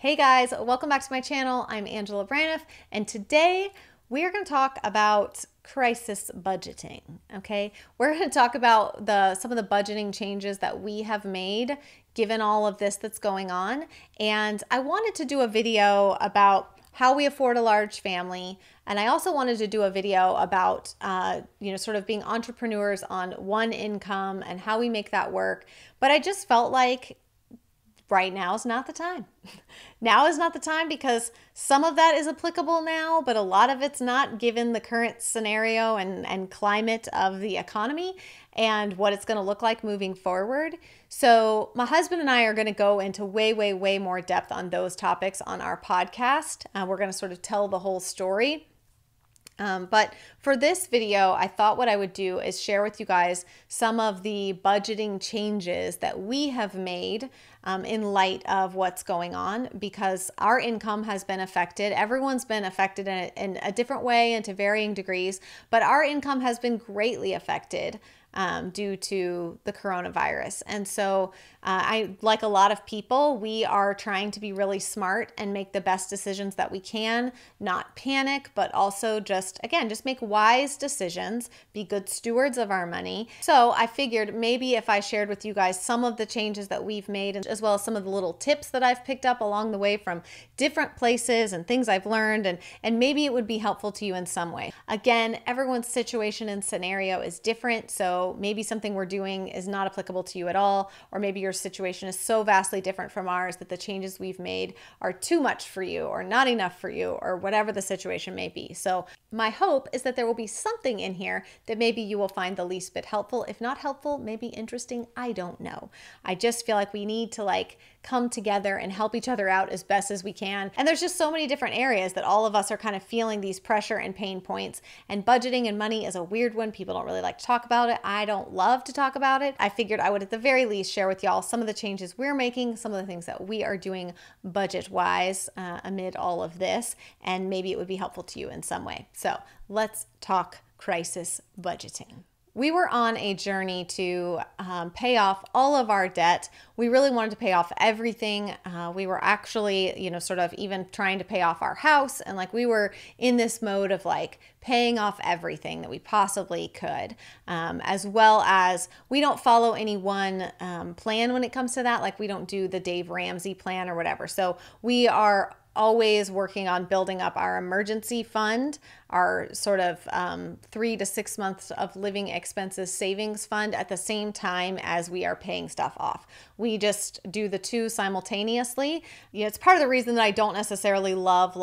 Hey guys, welcome back to my channel. I'm Angela Braniff, and today we're going to talk about crisis budgeting. Okay, we're going to talk about some of the budgeting changes that we have made given all of this that's going on. And I wanted to do a video about how we afford a large family, and I also wanted to do a video about sort of being entrepreneurs on one income and how we make that work. But I just felt like right now is not the time. Now is not the time because some of that is applicable now, but a lot of it's not, given the current scenario and climate of the economy and what it's going to look like moving forward. So my husband and I are going to go into way more depth on those topics on our podcast. We're going to sort of tell the whole story. But for this video, I thought what I would do is share with you guys some of the budgeting changes that we have made in light of what's going on, because our income has been affected. Everyone's been affected in a different way and to varying degrees, but our income has been greatly affected due to the coronavirus. And so like a lot of people, we are trying to be really smart and make the best decisions that we can, not panic, but also just make wise decisions, be good stewards of our money. So I figured maybe if I shared with you guys some of the changes that we've made, and as well as some of the little tips that I've picked up along the way from different places and things I've learned, and maybe it would be helpful to you in some way. Again, everyone's situation and scenario is different, so maybe something we're doing is not applicable to you at all, or maybe your situation is so vastly different from ours that the changes we've made are too much for you or not enough for you, or whatever the situation may be. So my hope is that there will be something in here that maybe you will find the least bit helpful. If not helpful, maybe interesting. I don't know. I just feel like we need to come together and help each other out as best as we can. And there's just so many different areas that all of us are kind of feeling these pressure and pain points. And budgeting and money is a weird one. People don't really like to talk about it. I don't love to talk about it. I figured I would at the very least share with y'all some of the changes we're making, some of the things that we are doing budget-wise amid all of this, and maybe it would be helpful to you in some way. So let's talk crisis budgeting. We were on a journey to pay off all of our debt. We really wanted to pay off everything. We were actually, sort of even trying to pay off our house. And we were in this mode of paying off everything that we possibly could, as well as we don't follow any one plan when it comes to that. We don't do the Dave Ramsey plan or whatever. So we are always working on building up our emergency fund, our sort of 3 to 6 months of living expenses savings fund, at the same time as we are paying stuff off. We just do the two simultaneously. It's part of the reason that I don't necessarily love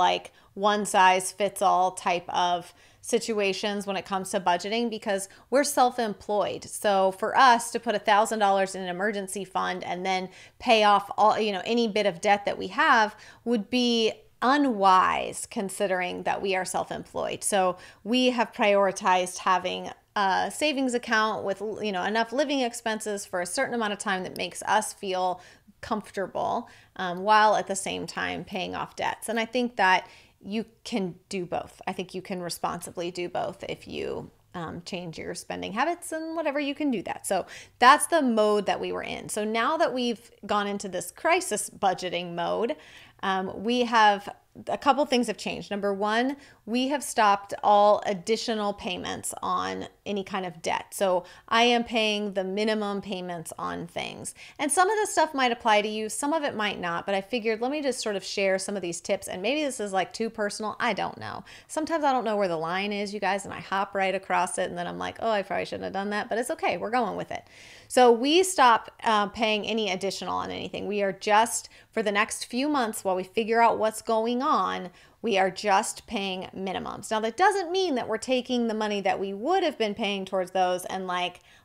one size fits all type of situations when it comes to budgeting, because we're self-employed. So for us to put $1,000 in an emergency fund and then pay off all, any bit of debt that we have would be unwise, considering that we are self-employed. So we have prioritized having a savings account with, enough living expenses for a certain amount of time that makes us feel comfortable, while at the same time paying off debts. And I think that you can do both. I think you can responsibly do both if you change your spending habits and whatever, you can do that. So that's the mode that we were in. So now that we've gone into this crisis budgeting mode, we have a couple things have changed. Number one, we have stopped all additional payments on any kind of debt. So I am paying the minimum payments on things. And some of this stuff might apply to you, some of it might not, but I figured let me just sort of share some of these tips, and maybe this is too personal. I don't know. Sometimes I don't know where the line is, you guys, and I hop right across it, and then I'm like, oh, I probably shouldn't have done that, but it's okay. We're going with it. So we stop paying any additional on anything. We are just, for the next few months while we figure out what's going on, we are just paying minimums. Now, that doesn't mean that we're taking the money that we would have been paying towards those and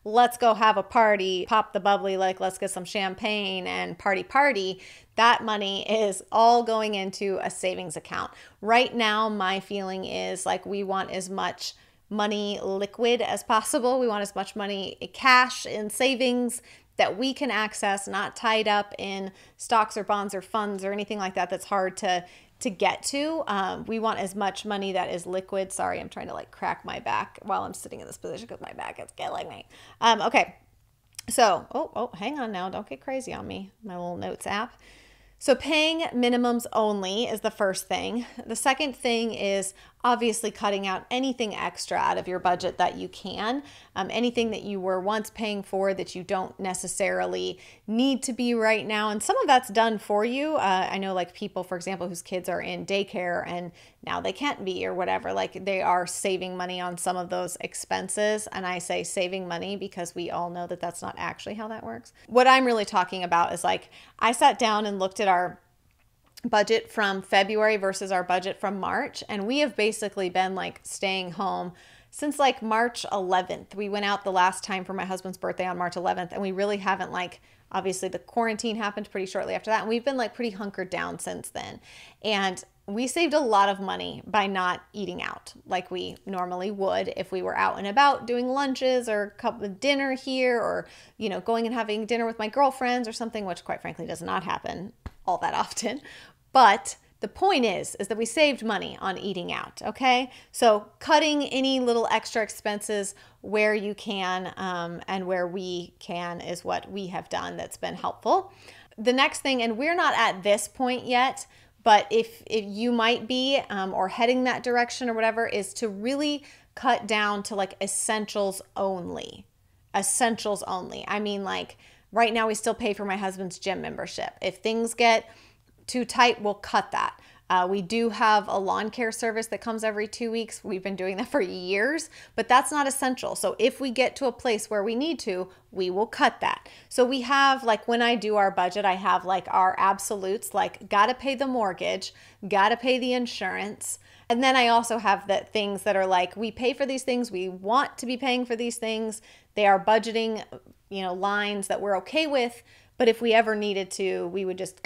let's go have a party, pop the bubbly, let's get some champagne and party. That money is all going into a savings account. Right now, my feeling is we want as much money liquid as possible. We want as much money cash in savings that we can access, not tied up in stocks or bonds or funds or anything like that that's hard to get to. We want as much money that is liquid. Sorry, I'm trying to crack my back while I'm sitting in this position because my back is killing me. Okay, so, hang on now. Don't get crazy on me, my little notes app. So paying minimums only is the first thing. The second thing is obviously cutting out anything extra out of your budget that you can. Anything that you were once paying for that you don't necessarily need to be right now. And some of that's done for you. I know like people, for example, whose kids are in daycare and now they can't be or whatever, like they are saving money on some of those expenses. And I say saving money because we all know that that's not actually how that works. What I'm really talking about is like, I sat down and looked at our budget from February versus our budget from March. And we have basically been like staying home since like March 11th. We went out the last time for my husband's birthday on March 11th, and we really haven't like, obviously the quarantine happened pretty shortly after that. And we've been like pretty hunkered down since then. And we saved a lot of money by not eating out like we normally would if we were out and about doing lunches or a cup of dinner here, or, you know, going and having dinner with my girlfriends or something, which quite frankly does not happen all that often. But the point is that we saved money on eating out, okay? So cutting any little extra expenses where you can and where we can is what we have done that's been helpful. The next thing, and we're not at this point yet, but if you might be or heading that direction or whatever, is to really cut down to like essentials only. Essentials only. I mean, like right now we still pay for my husband's gym membership. If things get too tight, we'll cut that. We do have a lawn care service that comes every 2 weeks. We've been doing that for years, but that's not essential. So if we get to a place where we need to, we will cut that. So we have, like when I do our budget, I have like our absolutes, like gotta pay the mortgage, gotta pay the insurance. And then I also have the things that are like, we pay for these things, we want to be paying for these things. They are budgeting, you know, lines that we're okay with, but if we ever needed to, we would just,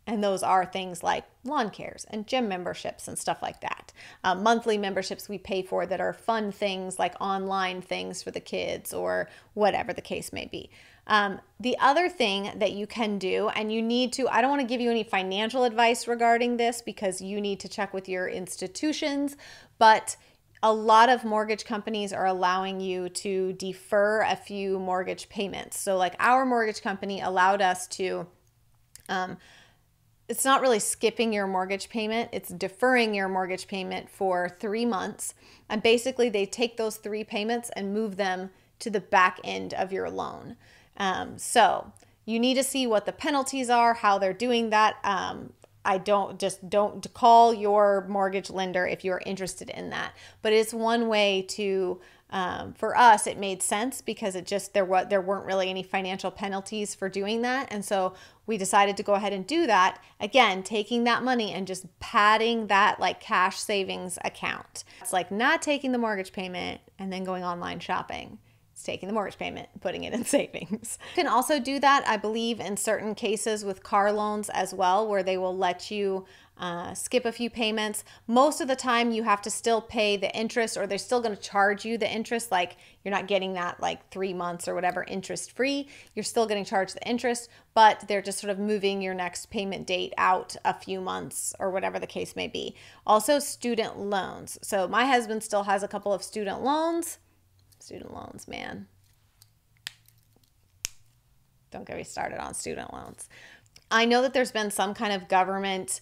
and those are things like lawn cares and gym memberships and stuff like that. Monthly memberships we pay for that are fun things like online things for the kids or whatever the case may be. The other thing that you can do, and you need to, I don't want to give you any financial advice regarding this because you need to check with your institutions, but a lot of mortgage companies are allowing you to defer a few mortgage payments. So like our mortgage company allowed us to, it's not really skipping your mortgage payment, it's deferring your mortgage payment for 3 months. And basically they take those 3 payments and move them to the back end of your loan. So you need to see what the penalties are, how they're doing that. Don't call your mortgage lender if you're interested in that. But it's one way to, for us, it made sense because there weren't really any financial penalties for doing that. And so we decided to go ahead and do that. Again, taking that money and just padding that like cash savings account. It's like not taking the mortgage payment and then going online shopping. It's taking the mortgage payment, putting it in savings. You can also do that, I believe, in certain cases with car loans as well, where they will let you skip a few payments. Most of the time you have to still pay the interest, or they're still going to charge you the interest. Like you're not getting that like 3 months or whatever interest free. You're still getting charged the interest, but they're just sort of moving your next payment date out a few months or whatever the case may be. Also student loans. So my husband still has a couple of student loans. Student loans, man. Don't get me started on student loans. I know that there's been some kind of government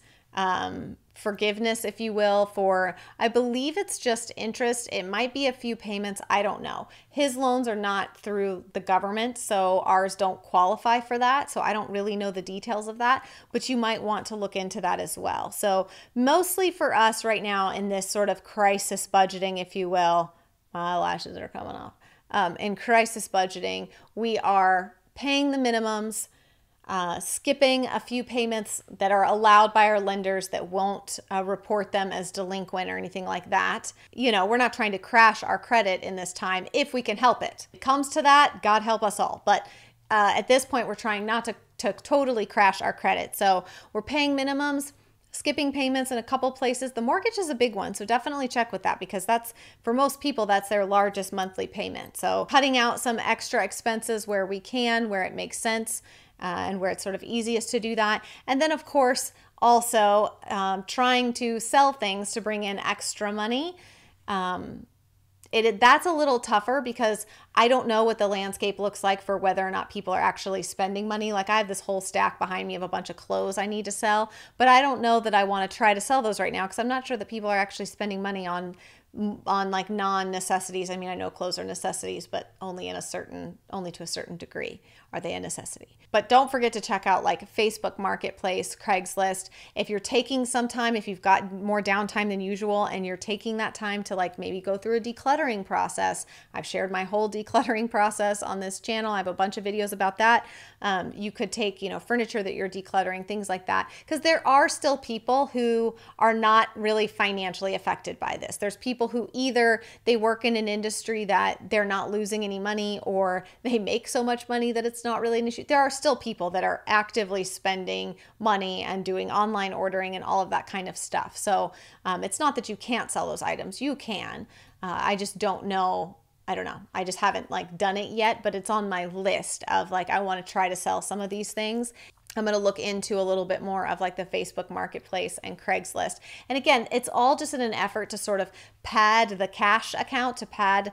forgiveness, if you will, for, I believe it's just interest. It might be a few payments. I don't know. His loans are not through the government, so ours don't qualify for that. So I don't really know the details of that, but you might want to look into that as well. So mostly for us right now in this sort of crisis budgeting, if you will, my eyelashes are coming off. In crisis budgeting, we are paying the minimums, skipping a few payments that are allowed by our lenders that won't report them as delinquent or anything like that. You know, we're not trying to crash our credit in this time if we can help it. If it comes to that, God help us all. But at this point, we're trying not to totally crash our credit. So we're paying minimums, skipping payments in a couple places. The mortgage is a big one, so definitely check with that because that's, for most people, that's their largest monthly payment. So cutting out some extra expenses where we can, where it makes sense, and where it's sort of easiest to do that. And then, of course, also trying to sell things to bring in extra money. that's a little tougher because I don't know what the landscape looks like for whether or not people are actually spending money. Like I have this whole stack behind me of a bunch of clothes I need to sell, but I don't know that I want to try to sell those right now because I'm not sure that people are actually spending money on like non-necessities. I mean, I know clothes are necessities, but only to a certain degree are they a necessity. But don't forget to check out like Facebook Marketplace, Craigslist. If you're taking some time, if you've got more downtime than usual and you're taking that time to like maybe go through a decluttering process, I've shared my whole decluttering process on this channel. I have a bunch of videos about that. You could take, furniture that you're decluttering, things like that, because there are still people who are not really financially affected by this. There's people who either they work in an industry that they're not losing any money, or they make so much money that it's not really an issue. There are still people that are actively spending money and doing online ordering and all of that kind of stuff. So it's not that you can't sell those items. You can. I just don't know. I don't know. I just haven't like done it yet, but it's on my list of like, I want to try to sell some of these things. I'm going to look into a little bit more of like the Facebook Marketplace and Craigslist. And again, it's all just in an effort to sort of pad the cash account, to pad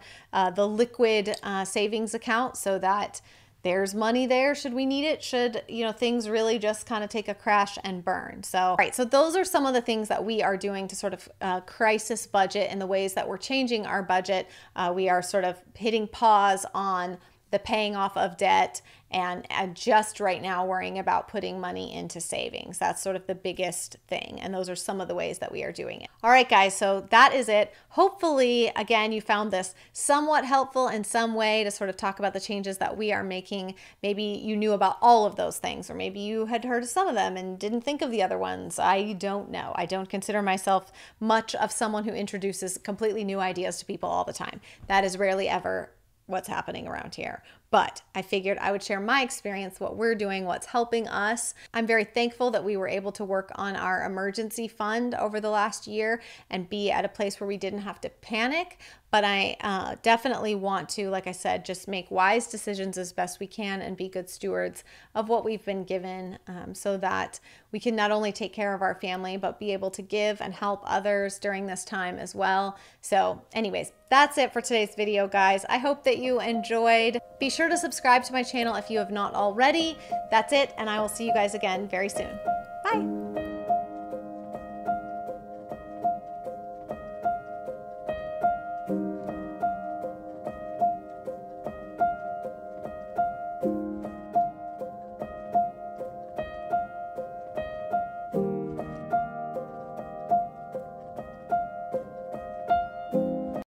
the liquid savings account so that there's money there should we need it, should, things really just kind of take a crash and burn. So, all right, so those are some of the things that we are doing to sort of crisis budget, and the ways that we're changing our budget. We are sort of hitting pause on the paying off of debt and just right now worrying about putting money into savings. That's sort of the biggest thing. And those are some of the ways that we are doing it. All right, guys, so that is it. Hopefully, again, you found this somewhat helpful in some way to sort of talk about the changes that we are making. Maybe you knew about all of those things, or maybe you had heard of some of them and didn't think of the other ones. I don't know. I don't consider myself much of someone who introduces completely new ideas to people all the time. That is rarely ever what's happening around here. But I figured I would share my experience, what we're doing, what's helping us. I'm very thankful that we were able to work on our emergency fund over the last year and be at a place where we didn't have to panic. But I definitely want to, like I said, just make wise decisions as best we can and be good stewards of what we've been given, so that we can not only take care of our family, but be able to give and help others during this time as well. So anyways, that's it for today's video, guys. I hope that you enjoyed. Be sure to subscribe to my channel if you have not already. That's it, and I will see you guys again very soon.